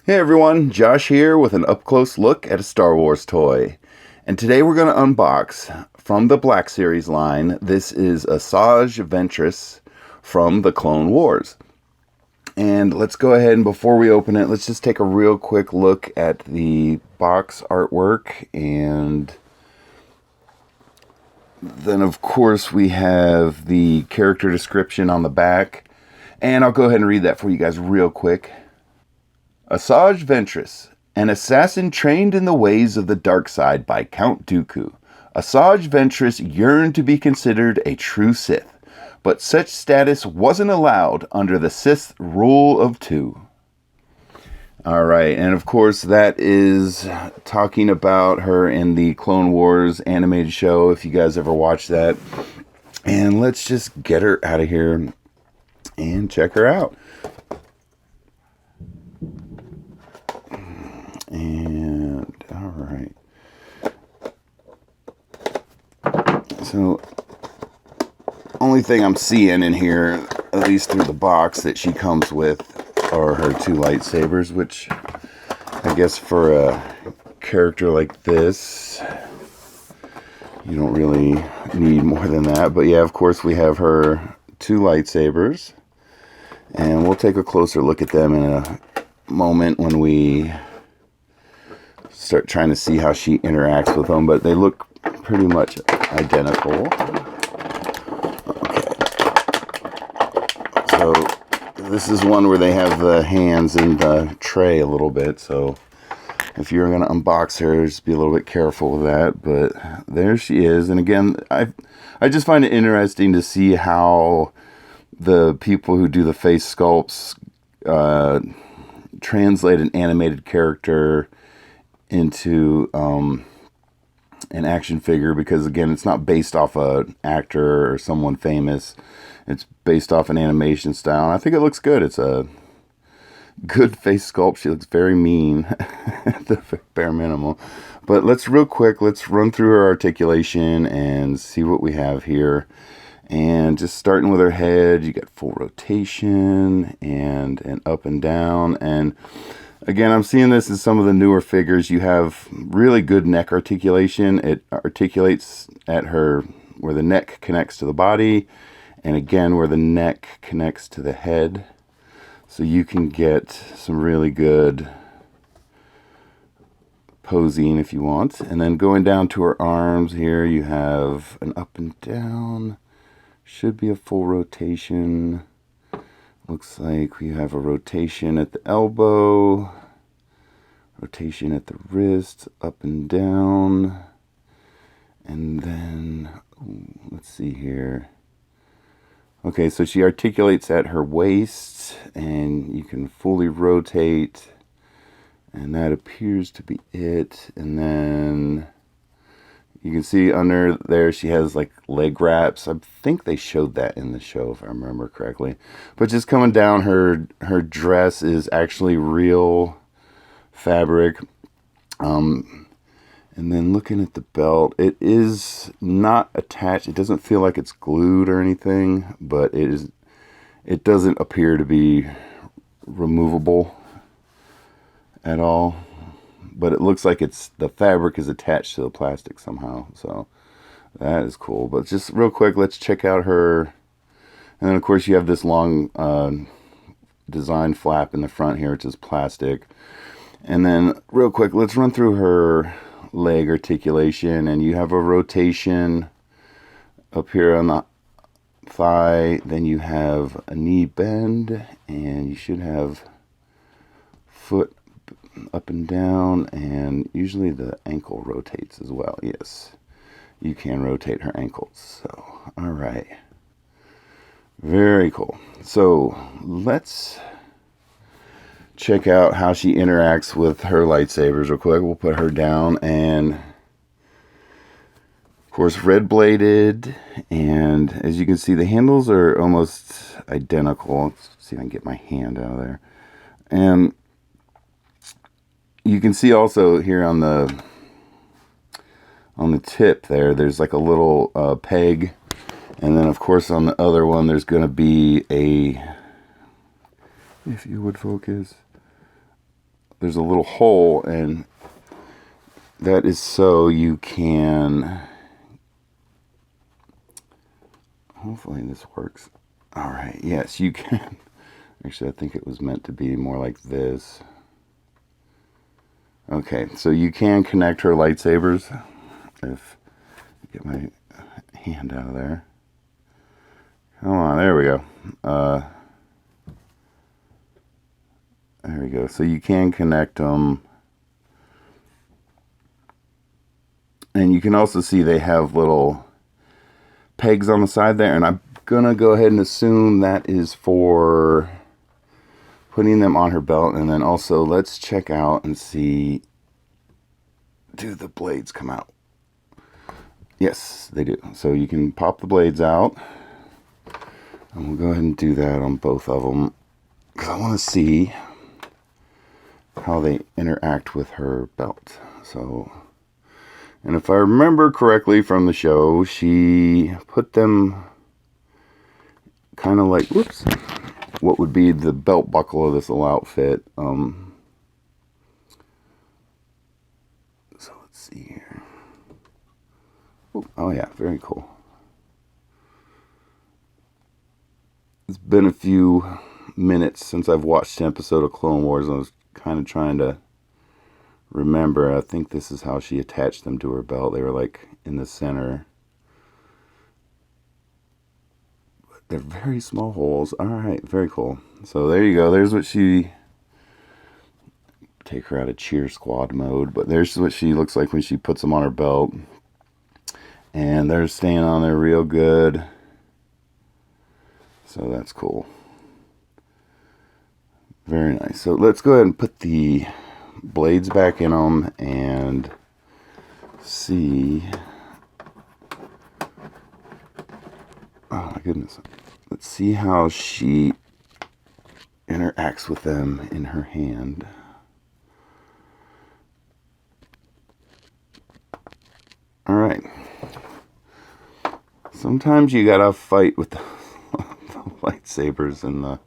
Hey everyone, Josh here with an up-close look at a Star Wars toy. And today we're going to unbox from the Black Series line. This is Asajj Ventress from the Clone Wars. And let's go ahead and before we open it, let's just take a real quick look at the box artwork. And then of course we have the character description on the back. And I'll go ahead and read that for you guys real quick. Asajj Ventress, an assassin trained in the ways of the dark side by Count Dooku. Asajj Ventress yearned to be considered a true Sith, but such status wasn't allowed under the Sith rule of two. Alright, and of course that is talking about her in the Clone Wars animated show, if you guys ever watched that. And let's just get her out of here and check her out. And all right, so only thing I'm seeing in here, at least through the box that she comes with, are her two lightsabers, which I guess for a character like this you don't really need more than that. But yeah, of course we have her two lightsabers, and we'll take a closer look at them in a moment when we start trying to see how she interacts with them, but they look pretty much identical. Okay. So this is one where they have the hands in the tray a little bit, so if you're going to unbox her, just be a little bit careful with that. But there she is. And again, I just find it interesting to see how the people who do the face sculpts translate an animated character into an action figure, because again, it's not based off an actor or someone famous. It's based off an animation style, and I think it looks good. It's a good face sculpt. She looks very mean at the bare minimum. But let's run through her articulation and see what we have here. And just starting with her head, you got full rotation and an up and down. And again, I'm seeing this in some of the newer figures. You have really good neck articulation. It articulates at her where the neck connects to the body, and again where the neck connects to the head. So you can get some really good posing if you want. And then going down to her arms here, you have an up and down. Should be a full rotation. Looks like we have a rotation at the elbow, rotation at the wrist, up and down, and then, let's see here. Okay, so she articulates at her waist, and you can fully rotate, and that appears to be it. And then you can see under there she has like leg wraps. I think they showed that in the show if I remember correctly. But just coming down, her dress is actually real fabric. And then looking at the belt, it is not attached. It doesn't feel like it's glued or anything, but it doesn't appear to be removable at all. But it looks like the fabric is attached to the plastic somehow. So that is cool. But just real quick, let's check out her. And then of course you have this long design flap in the front here, which is plastic. And then real quick, let's run through her leg articulation. And you have a rotation up here on the thigh. Then you have a knee bend, and you should have foot up and down, and usually the ankle rotates as well. Yes, you can rotate her ankles. So all right, very cool. So let's check out how she interacts with her lightsabers real quick. We'll put her down, and of course red bladed, and as you can see the handles are almost identical. Let's see if I can get my hand out of there. And you can see also here on the tip there's like a little peg, and then of course on the other one there's going to be a, if you would focus, there's a little hole, and that is so you can, hopefully this works. All right, yes, you can. Actually, I think it was meant to be more like this. Okay, so you can connect her lightsabers. If I get my hand out of there. Come on, there we go. There we go. So you can connect them. And you can also see they have little pegs on the side there. And I'm going to go ahead and assume that is for putting them on her belt. And then also let's check out and see, do the blades come out? Yes, they do. So you can pop the blades out. And we'll go ahead and do that on both of them, because I want to see how they interact with her belt. So, and if I remember correctly from the show, she put them kind of like, whoops, what would be the belt buckle of this little outfit. So let's see here. Oh yeah, very cool. It's been a few minutes since I've watched an episode of Clone Wars, and I was kind of trying to remember. I think this is how she attached them to her belt. They were like in the center. But they're very small holes. Alright, very cool. So there you go. There's what she... Take her out of cheer squad mode. But there's what she looks like when she puts them on her belt. And they're staying on there real good. So that's cool. Very nice. So let's go ahead and put the blades back in them and see. Oh my goodness. Let's see how she interacts with them in her hand. All right. Sometimes you gotta fight with the lightsabers and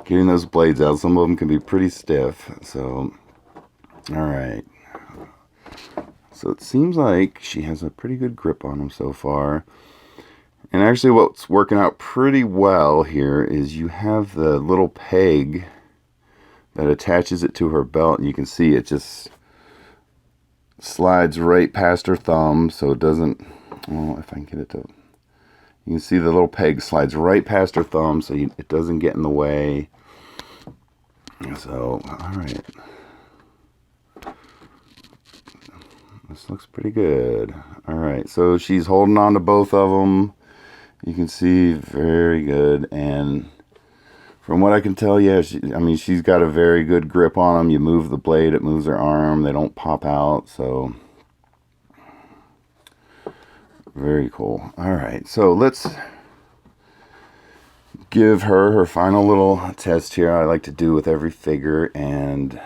getting those blades out. Some of them can be pretty stiff. So, alright. So it seems like she has a pretty good grip on them so far. And actually what's working out pretty well here is you have the little peg that attaches it to her belt. And you can see it just slides right past her thumb. So it doesn't, well, if I can get it to... You can see the little peg slides right past her thumb, so it doesn't get in the way. So, alright. This looks pretty good. Alright, so she's holding on to both of them. You can see, very good. And from what I can tell, yeah, she's got a very good grip on them. You move the blade, it moves her arm. They don't pop out, so... Very cool. Alright, so let's give her final little test here I like to do with every figure, and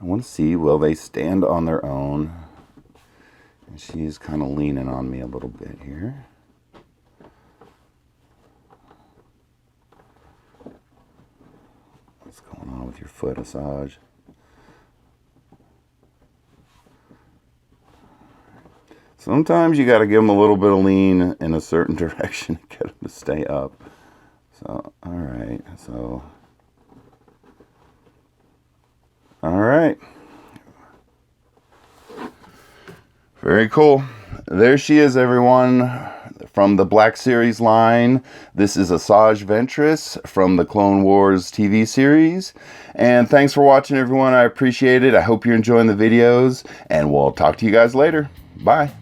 I want to see, will they stand on their own? And she's kind of leaning on me a little bit here. What's going on with your foot, Asajj? Sometimes you got to give them a little bit of lean in a certain direction to get them to stay up. So, alright. So, alright. Very cool. There she is, everyone. From the Black Series line, this is Asajj Ventress from the Clone Wars TV series. And thanks for watching, everyone. I appreciate it. I hope you're enjoying the videos. And we'll talk to you guys later. Bye.